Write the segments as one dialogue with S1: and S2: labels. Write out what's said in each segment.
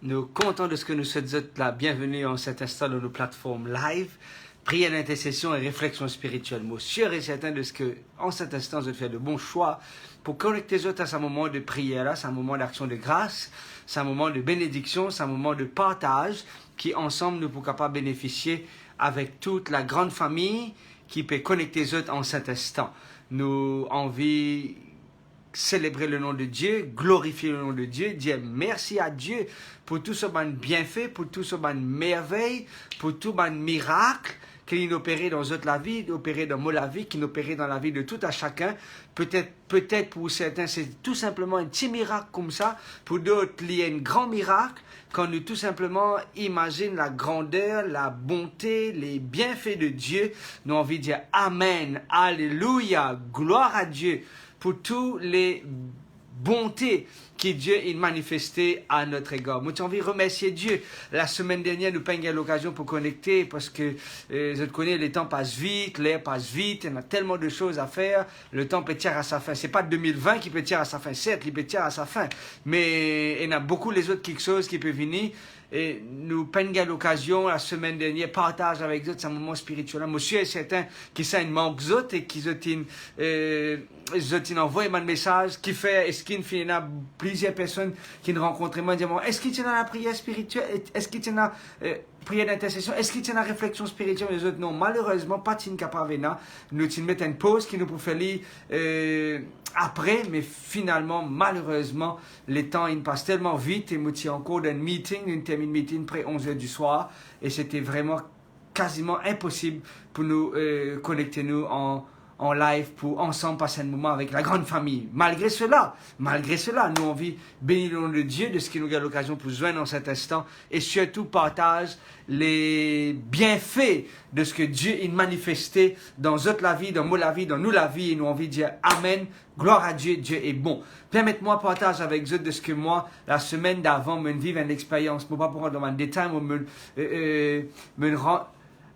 S1: Nous comptons de ce que nous sommes la bienvenue en cet instant dans nos plateformes live. Prière d'intercession et réflexion spirituelle. Moi, sûr et certain de ce que, en cet instant, je fais de bons choix pour connecter les autres à ce moment de prière là, c'est un moment d'action de grâce, c'est un moment de bénédiction, c'est un moment de partage qui, ensemble, nous pouvons capables bénéficier avec toute la grande famille qui peut connecter les autres en cet instant. Nous envie célébrer le nom de Dieu, glorifier le nom de Dieu, dire merci à Dieu pour tout ce bon bienfait, pour tout ce bon merveille, pour tout bon miracle qu'il opéré dans la vie, opéré dans la vie, qu'il opéré dans la vie de tout à chacun. Peut-être pour certains, c'est tout simplement un petit miracle comme ça. Pour d'autres, il y a un grand miracle. Quand nous tout simplement imaginons la grandeur, la bonté, les bienfaits de Dieu, nous avons envie de dire Amen, Alléluia, gloire à Dieu pour toutes les bontés que Dieu a manifestées à notre égard. Moi, j'ai envie de remercier Dieu. La semaine dernière, nous avons eu l'occasion pour connecter parce que, je te connais, le temps passe vite, l'air passe vite, il y a tellement de choses à faire. Le temps peut tirer à sa fin. C'est pas 2020 qui peut tirer à sa fin, certes, il peut tirer à sa fin. Mais il y a beaucoup les autres quelque chose qui peut venir. Et nous avons eu l'occasion la semaine dernière partage avec eux, c'est un moment spirituel. Monsieur est certain qui ça une manque d'autres et qui ont envoyé un message qui fait, est-ce qu'il y a plusieurs personnes qui nous rencontrent moi, disent, est-ce qu'il y a la prière spirituelle, est-ce qu'il y a prière d'intercession, est-ce qu'il y a la réflexion spirituelle, les autres non, malheureusement, pas de capable nous mettons une pause qui nous peut faire lire, après, mais finalement, malheureusement, les temps, ils passent tellement vite et nous avons encore un meeting, une termine meeting près 11h du soir et c'était vraiment quasiment impossible pour nous connecter nous en live pour ensemble passer un moment avec la grande famille. Malgré cela, nous avons envie de bénir le nom de Dieu de ce qui nous donne l'occasion pour joindre dans cet instant et surtout partage les bienfaits de ce que Dieu a manifesté dans notre la vie, dans moi la vie, dans nous la vie et nous avons envie de dire Amen, gloire à Dieu, Dieu est bon. Permettez-moi partager avec vous de ce que moi, la semaine d'avant, me vivre une expérience, je ne peux pas prendre dans un détail,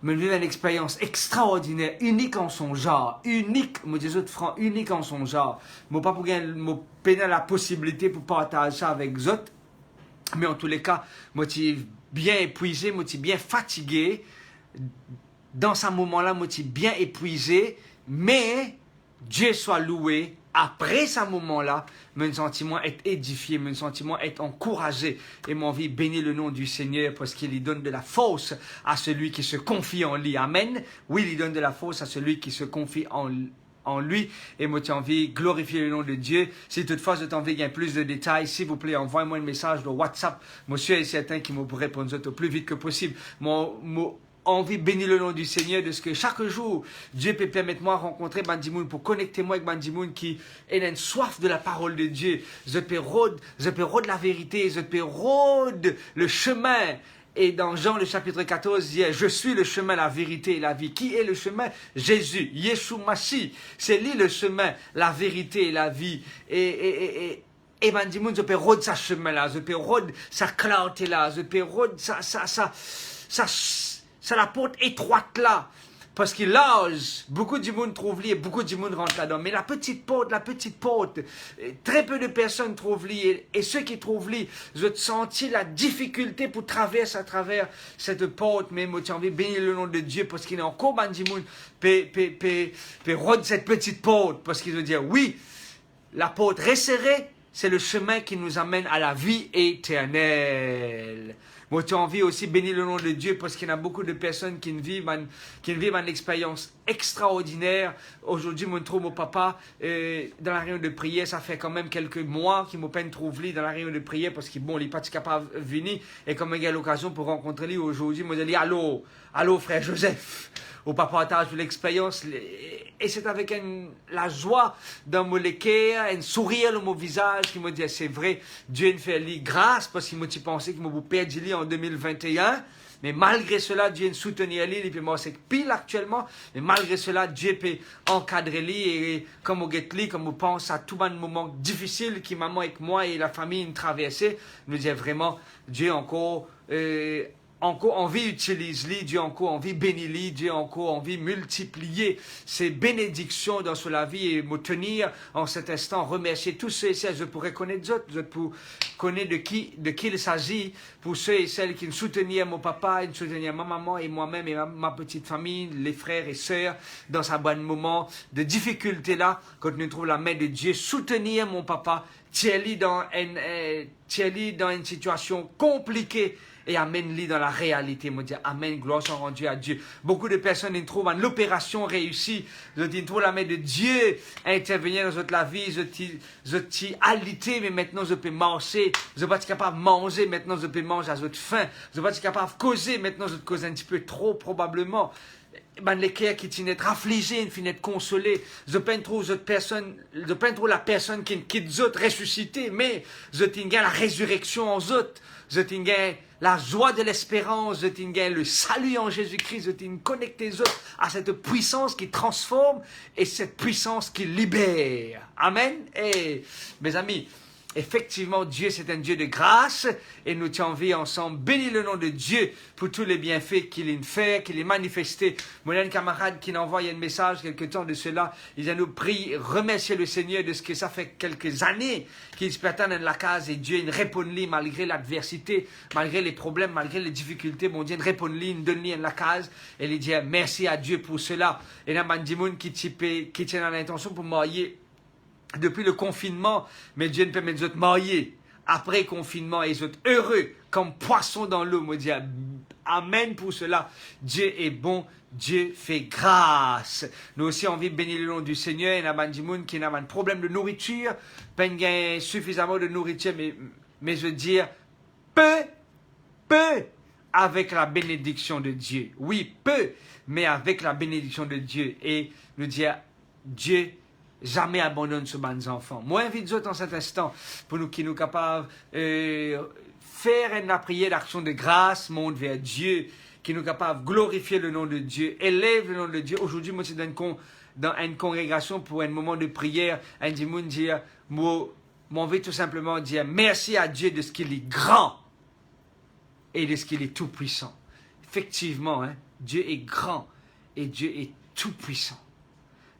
S1: me vivre une expérience extraordinaire, unique en son genre, unique en son genre. Je ne peux pas prendre la possibilité pour partager ça avec vous autres, mais en tous les cas, je suis bien épuisé, je suis bien fatigué. Dans ce moment-là, je suis bien épuisé, mais Dieu soit loué. Après ce moment-là, mon sentiment est édifié, mon sentiment est encouragé et mon vie bénit le nom du Seigneur parce qu'il lui donne de la force à celui qui se confie en lui. Amen. Oui, il donne de la force à celui qui se confie en lui et moi j'ai envie de glorifier le nom de Dieu. Si toutefois je t'envie gagner plus de détails, s'il vous plaît, envoyez-moi un message de WhatsApp. Monsieur est certain qu'il me pourrait répondre au plus vite que possible. Envie de bénir le nom du Seigneur de ce que chaque jour Dieu peut permettre moi de rencontrer Bandimoun pour connecter moi avec Bandimoun qui a une soif de la parole de Dieu. Je peux rôder la vérité, je peux rôder le chemin. Et dans Jean le chapitre 14, il dit, je suis le chemin, la vérité et la vie. Qui est le chemin? Jésus, Yeshua Mashiach. C'est lui le chemin, la vérité et la vie. Et Bandimoun, je peux rôder sa chemin là, je peux rôder sa clarté là, je peux rôder c'est la porte étroite là. Parce qu'il l'âge, beaucoup de monde trouve lui et beaucoup de monde rentre là-dedans. Mais la petite porte, très peu de personnes trouvent lui. Et ceux qui trouvent lui, je senti la difficulté pour traverser à travers cette porte. Mais moi, j'ai envie de bénir le nom de Dieu parce qu'il est encore beaucoup de monde peut rôder cette petite porte. Parce qu'il veut dire, oui, la porte resserrée, c'est le chemin qui nous amène à la vie éternelle. Moi, tu as envie aussi de bénir le nom de Dieu parce qu'il y a beaucoup de personnes qui vivent une expérience extraordinaire. Aujourd'hui, je trouve mon papa dans la réunion de prière. Ça fait quand même quelques mois qu'il m'a peine trouvé dans la réunion de prière parce qu'il n'est pas capable de venir. Et comme il y a l'occasion pour rencontrer lui aujourd'hui, je lui ai dit allô frère Joseph. Au partage de l'expérience et c'est avec la joie dans mon cœur, un sourire dans mon visage qui me dit c'est vrai, Dieu me fait grâce parce qu'il m'a pensé qu'il m'a perdu en 2021 mais malgré cela Dieu me soutenir lui et puis moi c'est pile actuellement mais malgré cela Dieu peut encadrer lui et comme on get lui comme on pense à tout un moment difficile qui maman avec moi et la famille une traversée nous dit vraiment Dieu encore encore envie utilise-les, Dieu encore envie bénit-les, Dieu encore envie multiplier ces bénédictions dans la vie et me tenir en cet instant, remercier tous ceux et celles, je pourrais connaître d'autres, pour connaître de qui il s'agit, pour ceux et celles qui me soutenaient mon papa, qui soutenaient ma maman et moi-même et ma petite famille, les frères et sœurs, dans un bon moment de difficulté là, quand nous trouvons la main de Dieu, soutenir mon papa, tiens-lui dans une situation compliquée, et amène-les dans la réalité, me dire amen, gloire soit rendue à Dieu. Beaucoup de personnes ils trouvent l'opération réussie, ils trouvent la main de Dieu à intervenir dans la vie, je t'y alité, mais maintenant je peux marcher, je ne suis pas capable de manger, maintenant je peux manger à votre faim, je ne suis pas capable de causer, maintenant je cause un petit peu trop probablement. Ben, les cœurs qui t'y être affligés, ils finissent consolés. Je peine trop la personne qui quitte autres ressuscité, mais je t'y la résurrection en autres. Je t'y la joie de l'espérance, je t'y le salut en Jésus-Christ, je t'y connecte les autres à cette puissance qui transforme et cette puissance qui libère. Amen. Et mes amis, effectivement, Dieu, c'est un Dieu de grâce et nous t'en envie ensemble. Bénis le nom de Dieu pour tous les bienfaits qu'il a fait, qu'il a manifesté. Mon camarade qui envoie un message quelque temps de cela, il a nous prié, remercier le Seigneur de ce que ça fait quelques années qu'il se pertend dans la case et Dieu il répond-lui malgré l'adversité, malgré les problèmes, malgré les difficultés. Mon Dieu il répond-lui, il donne-lui la case et il dit merci à Dieu pour cela. Et là, il y a qui tient l'intention pour marier depuis le confinement, mais Dieu ne permet de se marier après le confinement et ils sont heureux comme poissons dans l'eau. Me dire amen pour cela. Dieu est bon, Dieu fait grâce. Nous aussi on vit bénir le nom du Seigneur. Il y a des gens qui ont un problème de nourriture, pas suffisamment de nourriture, mais je veux dire peu avec la bénédiction de Dieu. Oui, peu, mais avec la bénédiction de Dieu. Et nous dire Dieu jamais abandonne ce bons enfants. Moi, invite vous en cet instant pour nous qui nous capables faire une prière d'action de grâce, monte vers Dieu, qui nous capables glorifier le nom de Dieu, élève le nom de Dieu. Aujourd'hui, moi, c'est dans une congrégation pour un moment de prière, un dimanche dire, moi, veut tout simplement dire merci à Dieu de ce qu'il est grand et de ce qu'il est tout puissant. Effectivement, hein, Dieu est grand et Dieu est tout puissant.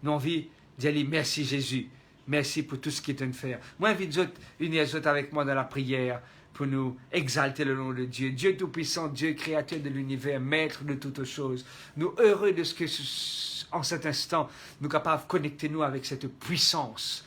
S1: Nous envie dire merci Jésus, merci pour tout ce qu'il est en faire. Moi, invite vous unir avec moi dans la prière pour nous exalter le nom de Dieu. Dieu tout-puissant, Dieu créateur de l'univers, maître de toutes choses. Nous heureux de ce que, en cet instant, nous capables de connecter nous avec cette puissance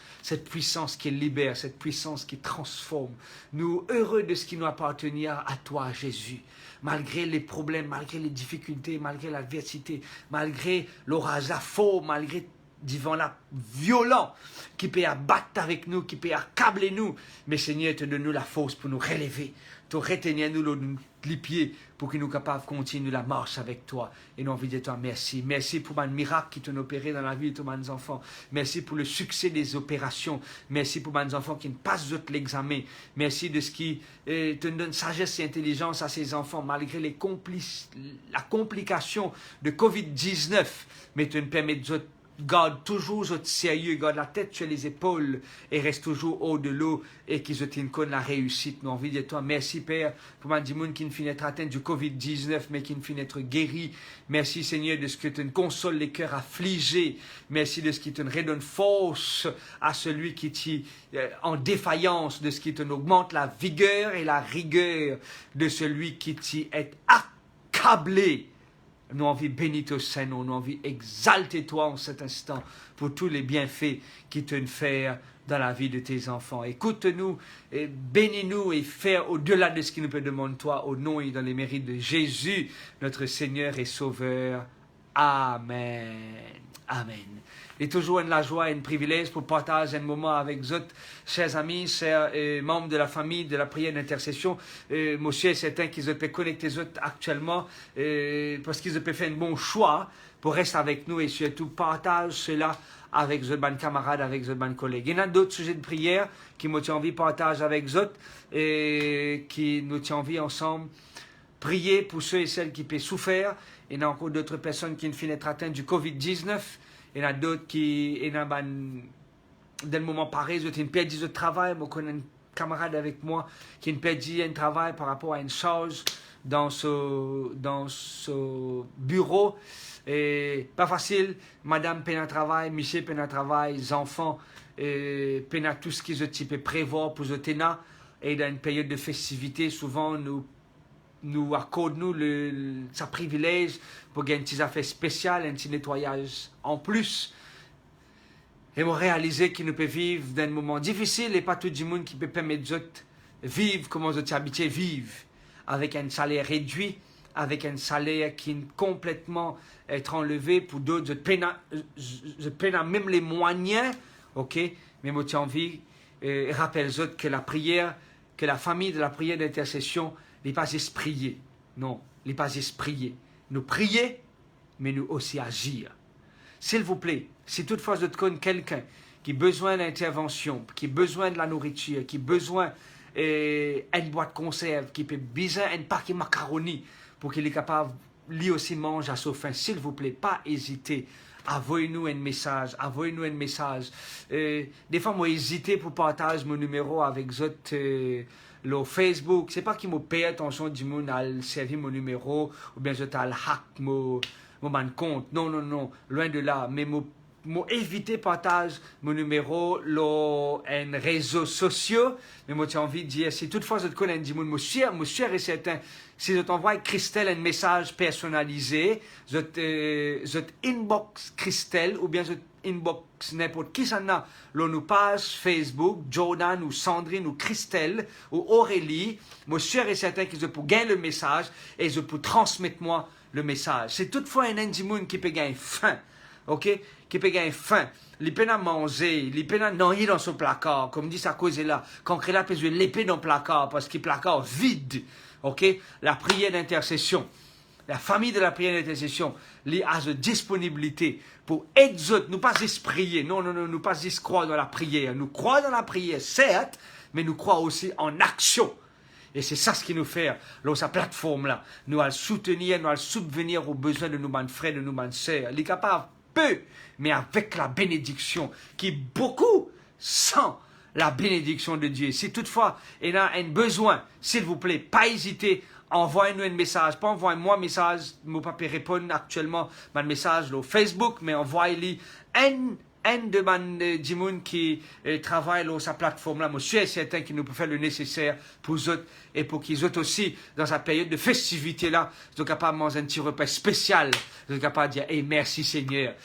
S1: qui libère, cette puissance qui transforme. Nous heureux de ce qui nous appartient à toi, Jésus. Malgré les problèmes, malgré les difficultés, malgré l'adversité, malgré l'orage, la faune, malgré divin là violent qui peut abattre avec nous, qui peut accabler nous, mais Seigneur te donne nous la force pour nous relever, te retenir nous les pieds pour que nous capables de continuer la marche avec toi et nous envie de toi merci pour un miracle qui t'ont opéré dans la vie de tous mes enfants, merci pour le succès des opérations, merci pour mes enfants qui ne passent d'autres l'examen, merci de ce qui te donne sagesse et intelligence à ces enfants malgré la complication de Covid-19, mais tu nous permets de garde toujours sérieux, garde la tête sur les épaules et reste toujours haut de l'eau et qu'ils ont la réussite. Nous envie de toi. Merci Père pour ma monde qui ne finit être atteint du Covid-19 mais qui ne finit être guéri. Merci Seigneur de ce que tu ne consoles les cœurs affligés. Merci de ce qui te redonne force à celui qui t'y en défaillance, de ce qui te augmente la vigueur et la rigueur de celui qui t'y est accablé. Nous envie bénir ton Saint-Nom, nous envie exalter toi en cet instant pour tous les bienfaits qui te font dans la vie de tes enfants. Écoute-nous, et bénis-nous et fais au-delà de ce qui nous peut demander toi, au nom et dans les mérites de Jésus, notre Seigneur et Sauveur. Amen. Amen. Et toujours une la joie et un privilège pour partager un moment avec vous, chers amis, chers membres de la famille, de la prière d'intercession. Monsieur est certain qu'ils peuvent connecter actuellement parce qu'ils peuvent faire un bon choix pour rester avec nous et surtout partage cela avec vos bonnes camarades, avec vos bonnes collègues. Il y en a d'autres sujets de prière qui m'ont envie de partager avec vous et qui nous tient envie ensemble. Prier pour ceux et celles qui peuvent souffrir. Il y a encore d'autres personnes qui ne finissent atteintes du Covid-19. Il y en a d'autres qui, dans le moment pareil, ils ont une perte de travail. Je connais un camarade avec moi qui a une perte de travail par rapport à une charge dans ce bureau. Et pas facile, madame peine à travail, monsieur peine à travail, les enfants peine à tout ce qu'ils ont prévoir pour eux. Et dans une période de festivité, souvent nous accordons sa privilège pour gagner un petit affaire spécial, un petit nettoyage en plus. Et nous réaliser qu'ils nous peuvent vivre dans un moment difficile et pas tout le monde qui peut permettre de vivre comme nous sommes habitués à vivre, avec un salaire réduit, avec un salaire qui est complètement être enlevé pour d'autres. Je peine même les moyens, ok? Mais moi, j'ai envie, rappelle-toi que la prière, que la famille de la prière d'intercession n'est pas juste prier. Non, n'est pas juste prier. Nous prier, mais nous aussi agir. S'il vous plaît, si toutefois vous connaissez quelqu'un qui a besoin d'intervention, qui a besoin de la nourriture, qui a besoin d'une boîte de conserve, qui a besoin d'un paquet de macaroni pour qu'il est capable lui aussi manger à sa faim, s'il vous plaît, pas hésiter. Envoyez-nous un message, envoyez-nous un message. Des fois, moi, hésiter pour partager mon numéro avec vous le Facebook. C'est pas qu'il me paye attention du monde à servir mon numéro ou bien je t'ai hack mon compte. Non, non, non, loin de là. Mais éviter partage mon numéro dans un réseau social. Mais moi, j'ai envie de dire, si toutefois je te connais du monde, monsieur et certain, si je t'envoie Christelle un message personnalisé, je inbox Christelle ou bien je inbox n'importe qui ça n'a, nos pages Facebook, Jordan ou Sandrine ou Christelle ou Aurélie, monsieur et certain que je peux gagner le message et je peux transmettre moi le message. C'est toutefois un indimoun qui peut gagner faim, ok? Qui peut gagner faim. Il peut pas manger, il peut pas noyer dans son placard, comme dit sa cause là. Quand il a peut jouer l'épée dans le placard parce qu'il placard vide, ok? La prière d'intercession. La famille de la prière d'intercession, il a de disponibilité pour aider autres. Nous pas juste prier, non, non, non, nous pas juste croire dans la prière. Nous croyons dans la prière, certes, mais nous croyons aussi en action. Et c'est ça ce qui nous fait, dans sa plateforme-là. Nous allons soutenir, nous allons subvenir aux besoins de nos frères, de nos sœurs. Il est capable peu, mais avec la bénédiction, qui est beaucoup sans la bénédiction de Dieu. Si toutefois, il y a un besoin, s'il vous plaît, pas hésiter, envoyez-nous un message. Pas envoyez-moi un message, mon papa répond actuellement à un message sur Facebook, mais envoyez-lui un de Jimoun qui travaille sur sa plateforme là. Monsieur est certain qu'il nous peut faire le nécessaire pour eux autres et pour qu'ils autres aussi, dans sa période de festivité là, soient capables de manger un petit repas spécial. Soient capables de dire, hey, merci Seigneur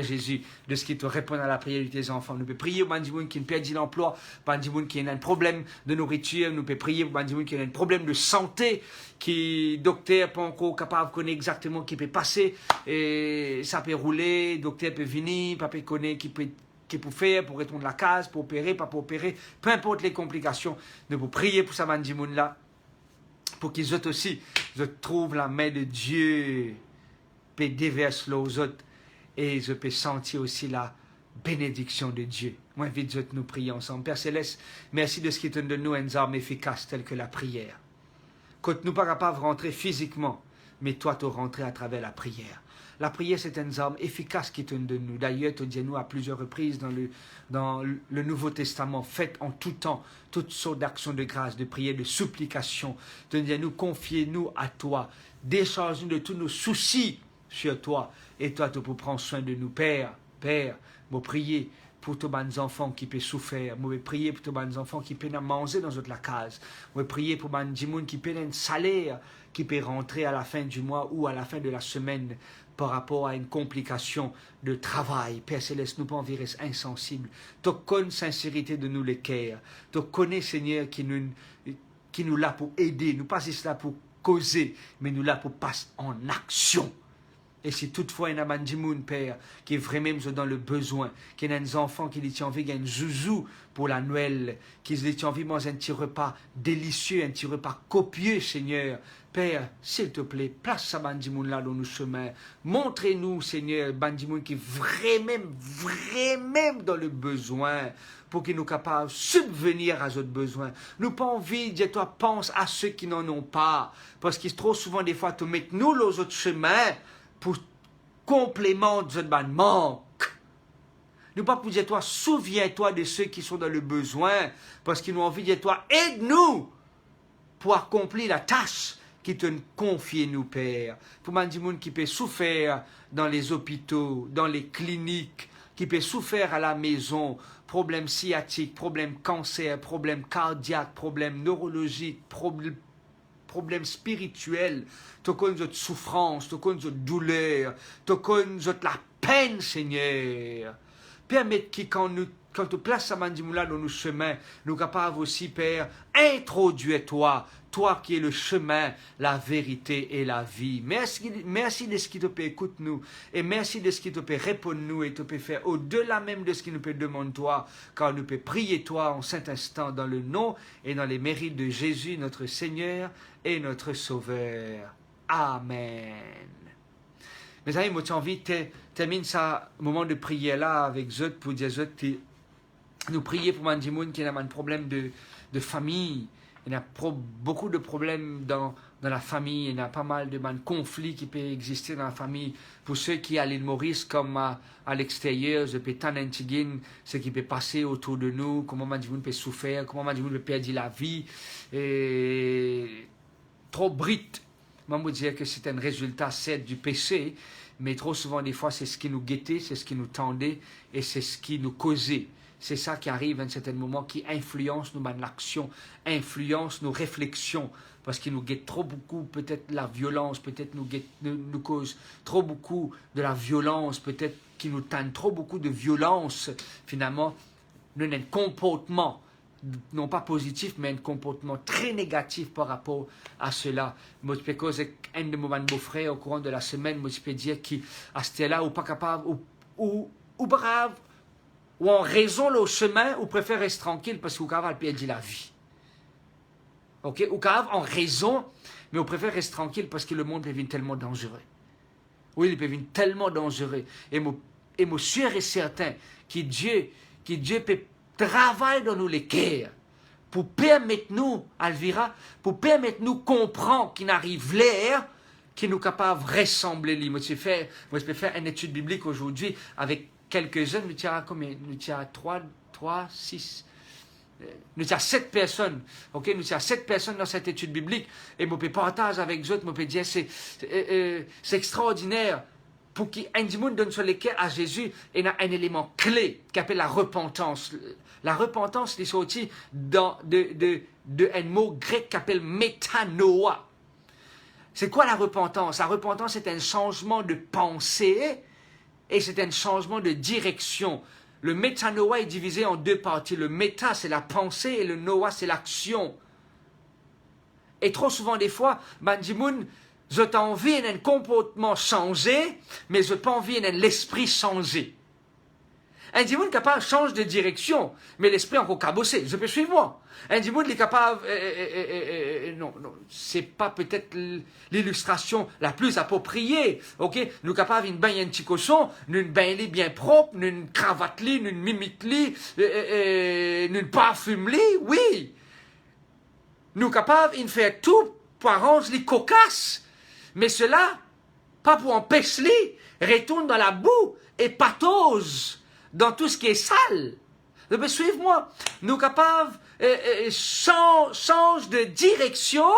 S1: Jésus, de ce qui te répond à la prière de tes enfants. Nous pouvons prier pour Jimoun qui a perdu l'emploi, pour Jimoun qui a un problème de nourriture, nous pouvons prier pour Jimoun qui a un problème de santé, qui docteur pas encore capable de connaître exactement ce qui peut passer, et ça peut rouler, docteur peut venir, pas peut connaître qui peut faire pour retourner la case, pour opérer, pas pour opérer, peu importe les complications, nous pouvons prier pour ça Mandimoun là, pour qu'ils autres aussi je trouve la main de Dieu, peut déverser aux autres, et je peux sentir aussi la bénédiction de Dieu. Moi, vite, nous prions ensemble. Père Céleste, merci de ce qui te donne nous une arme efficace telle que la prière. Quand nous ne sommes pas capables de rentrer physiquement, mais toi, tu rentres à travers la prière. La prière, c'est une arme efficace qui te donne nous. D'ailleurs, tu dis nous à plusieurs reprises dans le Nouveau Testament, faites en tout temps toutes sortes d'actions de grâce, de prière, de supplication. Tu dis nous, confiez-nous à toi, décharge-nous de tous nos soucis sur toi. Et toi, tu peux prendre soin de nous, Père, moi prier pour tous les enfants qui peuvent souffrir. Moi prier pour tous les enfants qui peuvent manger dans la case. Moi prier pour les gens qui peuvent un salaire qui peut rentrer à la fin du mois ou à la fin de la semaine par rapport à une complication de travail. Père Céleste, nous pas envirer insensible. Tu connais sincérité de nous les cœurs. Tu connais, Seigneur, qui nous l'a pour aider. Nous pas juste là pour causer, mais nous là pour passer en action. Et si toutefois il y a un Mandimoun, Père, qui est vraiment dans le besoin, qui a des enfants qui ont envie d'un zouzou pour la Noël, qui ont envie de manger un petit repas délicieux, un petit repas copieux, Seigneur. Père, s'il te plaît, place ce Mandimoun là dans nos chemins. Montrez-nous, Seigneur, Mandimoun qui est vraiment dans le besoin, pour qu'il nous capable de subvenir à notre besoin. Nous pas envie de dire, toi, pense à ceux qui n'en ont pas. Parce qu'il trop souvent, des fois, te mettre nous dans autres chemins, pour complément de notre manque. Nous pas pour dire toi, souviens-toi de ceux qui sont dans le besoin, parce qu'ils nous ont envie de dire toi, aide-nous pour accomplir la tâche qui te confie nous, Père. Pour Mandimoun qui peut souffrir dans les hôpitaux, dans les cliniques, qui peut souffrir à la maison, problème sciatique, problème cancer, problème cardiaque, problème neurologique, problème spirituel, tokon zot souffrance, tokon zot douleur, tokon zot la peine, Seigneur. Permette qui, quand tu places à Mandimoula dans nos chemins, nous capables aussi, Père, introduire toi qui es le chemin, la vérité et la vie. Merci de ce qui te peut écouter nous, et merci de ce qui te peut répondre nous, et te peut faire au-delà même de ce qui nous peut demander toi, car nous peut prier toi en cet instant dans le nom et dans les mérites de Jésus, notre Seigneur et notre Sauveur. Amen. Mes amis, moi j'ai envie de terminer ce moment de prière là avec Zot pour dire Zot que nous prions pour Mandimoun qui a un problème de famille. Il y a beaucoup de problèmes dans la famille. Il y a pas mal de conflits qui peuvent exister dans la famille. Pour ceux qui sont à l'île Maurice comme à l'extérieur, je peux t'en intigner ce qui peut passer autour de nous, comment Mandimoun peut souffrir, comment Mandimoun peut perdre la vie. Et trop brut. Moi, je dire que c'est un résultat, certes, du péché, mais trop souvent, des fois, c'est ce qui nous guettait, c'est ce qui nous tendait et c'est ce qui nous causait. C'est ça qui arrive à un certain moment, qui influence nos l'action, influence nos réflexions, parce qu'il nous guette trop beaucoup, peut-être la violence, peut-être nous cause trop beaucoup de la violence, peut-être qu'il nous tente trop beaucoup de violence, finalement, nous avons un comportement, non pas positif, mais un comportement très négatif par rapport à cela. Moi, je peux causer un de mes beaux-frères au courant de la semaine, moi, je peux dire qu'à ce là ou pas capable, ou brave, ou en raison le chemin, ou préfère rester tranquille parce qu'on va perdre la vie. Ok? Ou en raison, mais on préfère rester tranquille parce que le monde peut devenir tellement dangereux. Oui, il peut devenir tellement dangereux. Et moi sûr et certain que Dieu peut travailler dans nous les cœurs pour permettre nous, Alvira, pour permettre nous comprendre qu'il arrive l'air qui nous capable de ressembler. Moi, je peux faire une étude biblique aujourd'hui avec quelques jeunes. Nous avons combien? Nous avons 3, 6. Nous avons 7 personnes. Ok? Nous avons 7 personnes dans cette étude biblique. Et je peux partager avec eux, je peux dire c'est extraordinaire. Pour qu'un monde donne sur les cœurs à Jésus, il y a un élément clé qui s'appelle la repentance. La repentance, c'est sorti de un mot grec qui s'appelle métanoïa. C'est quoi la repentance? La repentance, c'est un changement de pensée et c'est un changement de direction. Le métanoïa est divisé en 2 parties. Le méta, c'est la pensée et le noa, c'est l'action. Et trop souvent, des fois, Mandimoun, je t'ai envie d'un comportement changé, mais je n'ai pas envie d'un l'esprit changé. Un démon capable change de direction, mais l'esprit encore cabossé. Je peux suivre moi. Un démon est capable, non, c'est pas peut-être l'illustration la plus appropriée. Ok, nous capables d'une bain un petit cochon, d'une bain bien propre, d'une cravate d'une mimite d'une parfume oui. Nous capables de faire tout pour arranger les cocasses. Mais cela, pas pour empêcher retourne dans la boue et patose dans tout ce qui est sale. Mais suivez-moi, nous capables change de direction,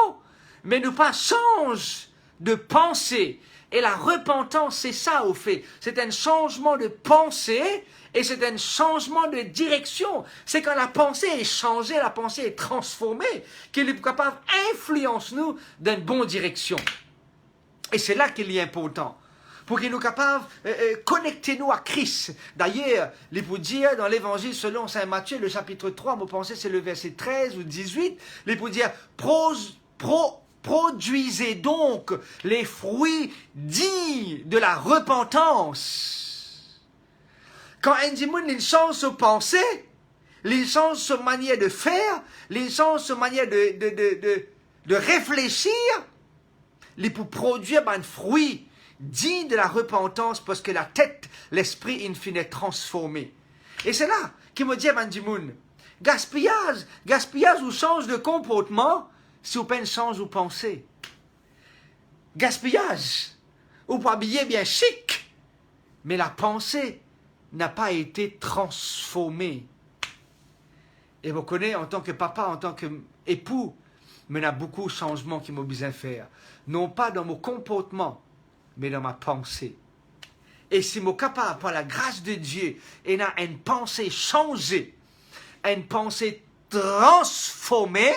S1: mais nous pas change de pensée. Et la repentance, c'est ça au fait. C'est un changement de pensée et c'est un changement de direction. C'est quand la pensée est changée, la pensée est transformée, qu'elle est capable d'influencer nous dans une bonne direction. Et c'est là qu'il est important. Pour qu'il nous capable connecter nous à Christ. D'ailleurs, il peut dire dans l'évangile selon saint Matthieu, le chapitre 3, vous pensez c'est le verset 13 ou 18, il peut dire produisez donc les fruits dignes de la repentance. Quand un démon il change sa pensée, il change sa manière de faire, il change sa manière de réfléchir, il peut produire un fruit digne de la repentance parce que la tête, l'esprit, in fine, est transformé. Et c'est là qu'il me dit à Mandimoun, gaspillage ou change de comportement, si vous peine change ou pensée. Gaspillage, ou pour habiller bien chic, mais la pensée n'a pas été transformée. Et vous connaissez, en tant que papa, en tant qu'époux, mais il y a beaucoup de changements qui m'ont besoin de faire. Non pas dans mon comportement, mais dans ma pensée. Et si je suis capable, par la grâce de Dieu, et a une pensée changée, une pensée transformée,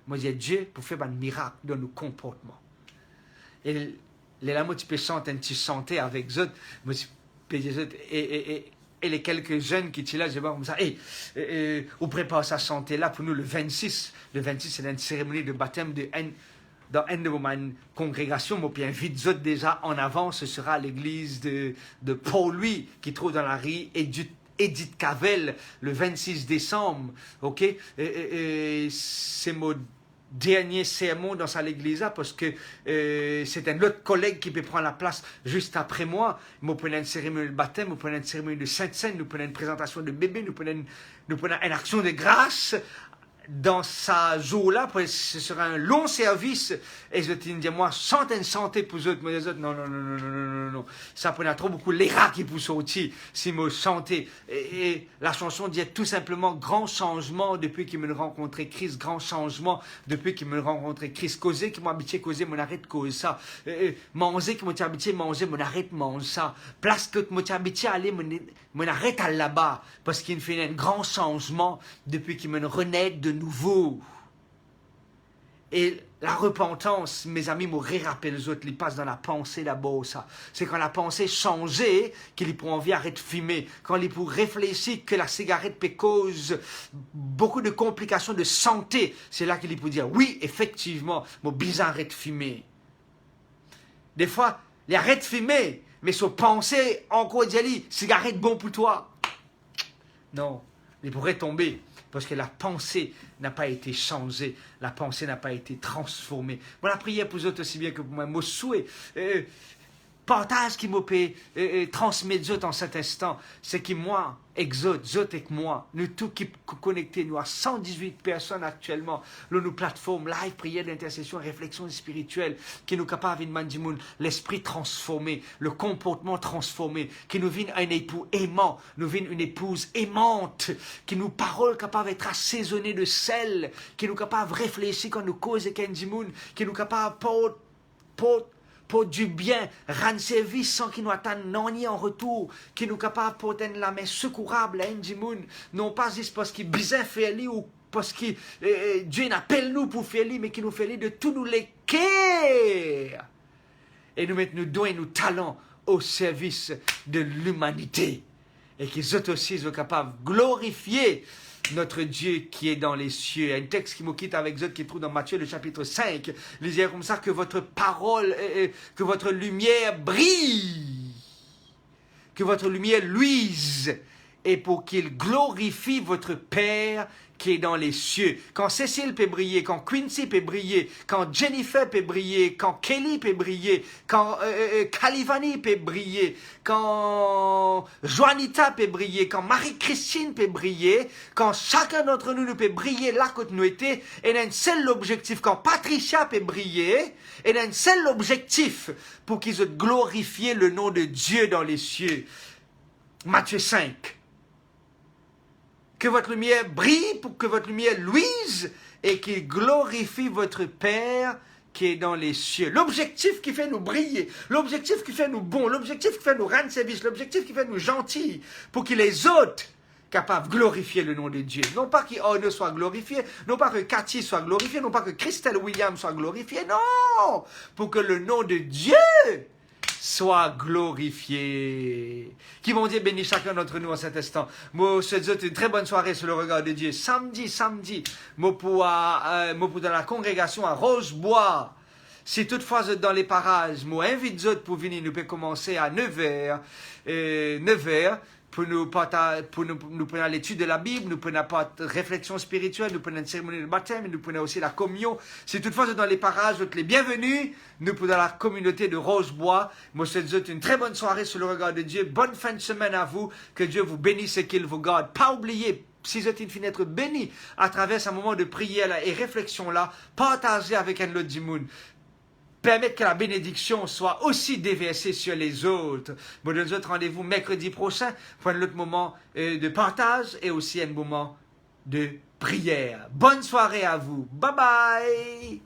S1: moi je dis Dieu pour faire un miracle dans nos comportements. Et les là, moi tu peux chanter un petit chanter avec eux, moi tu peux dire et les quelques jeunes qui sont là, je vois comme ça, on prépare ça chanter là pour nous le 26. Le 26 c'est une cérémonie de baptême dans une de mes congrégations, moi puis invite eux déjà en avant, ce sera l'église de Paul-Louis qui trouve dans la rue Edith Cavell le 26 décembre, ok? C'est mon dernier sermon dans cette église-là parce que c'est un autre collègue qui peut prendre la place juste après moi. Nous prenons une cérémonie de baptême, nous prenons une cérémonie de Sainte-Seine, nous prenons une présentation de bébé, nous prenons une action de grâce. Dans ce jour-là, ce sera un long service, et je te dis, moi, chante une santé pour eux, mais les autres, non, ça prenait trop beaucoup l'air qui pousse au-dessus, si me chanter. Et la chanson dit tout simplement, grand changement depuis qu'il me rencontré Christ, grand changement depuis qu'il me rencontré Christ, causer qui m'a habitué causer, mon arrête cause ça, manger qui m'a habitué manger, mon arrête manger ça, place que m'a habitué aller, mon arrête à là-bas, parce qu'il fait un grand changement depuis qu'il me renaît de nouveau. Et la repentance, mes amis, me rappellent les autres, ils passent dans la pensée là-bas, ça. C'est quand la pensée changeait, qu'ils pourront envie d'arrêter de fumer, quand ils pourront réfléchir que la cigarette peut cause beaucoup de complications de santé, c'est là qu'ils pourront dire, oui, effectivement, mon bizarre arrête de fumer. Des fois, ils arrêtent de fumer, mais son pensée, encore dit, cigarette bon pour toi. Non, ils pourraient tomber. Parce que la pensée n'a pas été changée, la pensée n'a pas été transformée. Voilà, prière pour vous autres aussi bien que pour moi. Mon souhait, partage qui m'a transmettre en cet instant, c'est que moi, exote, zot et moi, nous tous qui connectés, nous à 118 personnes actuellement, nos plateformes live, prière d'intercession, réflexion spirituelle, qui nous capables de l'esprit transformé, le comportement transformé, qui nous viennent un époux aimant, nous viennent une épouse aimante, qui nous paroles capables d'être assaisonnées de sel, qui nous capables de réfléchir quand nous causons et qui nous capables pour du bien, rendre service sans qu'il nous attende non ni en retour, qui nous capable de porter la main secourable à Indimoun, non pas juste parce qu'il bien fait lui ou parce que Dieu n'appelle nous pour faire lui, mais qui nous fait lui de tous nous les cœurs. Et nous mettre nos dons et nos talents au service de l'humanité. Et qu'ils aussi soient capables de glorifier notre Dieu qui est dans les cieux. Un texte qui me quitte avec eux, qui trouve dans Matthieu le chapitre 5. Lisez comme ça, que votre parole, que votre lumière brille, que votre lumière luise, et pour qu'il glorifie votre Père qui est dans les cieux. Quand Cécile peut briller, quand Quincy peut briller, quand Jennifer peut briller, quand Kelly peut briller, quand Calivani peut briller, quand Juanita peut briller, quand Marie-Christine peut briller, quand chacun d'entre nous peut briller là que nous étions, et un seul objectif, quand Patricia peut briller, et un seul objectif pour qu'ils aient glorifié le nom de Dieu dans les cieux. Matthieu 5. Que votre lumière brille, pour que votre lumière luise, et qu'il glorifie votre Père qui est dans les cieux. L'objectif qui fait nous briller, l'objectif qui fait nous bons, l'objectif qui fait nous rendre service, l'objectif qui fait nous gentils, pour que les autres capables de glorifier le nom de Dieu. Non pas qu'Orne soit glorifié, non pas que Cathy soit glorifiée, non pas que Christelle Williams soit glorifiée, non! Pour que le nom de Dieu soit glorifié. Qui vont dire béni chacun d'entre nous en cet instant. Moi, je te souhaite une très bonne soirée sur le regard de Dieu. Samedi, moi pour dans la congrégation à Rochebois. Si toutefois vous êtes dans les parages, moi invite vous pour venir. Nous pouvons commencer à 9h. 9h. Pour nous prenons l'étude de la Bible, nous prenons la réflexion spirituelle, nous prenons une cérémonie de baptême, nous prenons aussi la communion. Si toutefois vous êtes dans les parages, vous êtes les bienvenus. Nous prenons la communauté de Rochebois. Moi, je vous souhaite une très bonne soirée sur le regard de Dieu. Bonne fin de semaine à vous. Que Dieu vous bénisse et qu'il vous garde. Pas oublier, si vous êtes une fenêtre bénie à travers un moment de prière et réflexion là, partagez avec un autre du monde. Permettre que la bénédiction soit aussi déversée sur les autres. Bon, nous autres rendez-vous mercredi prochain pour un autre moment de partage et aussi un moment de prière. Bonne soirée à vous. Bye bye.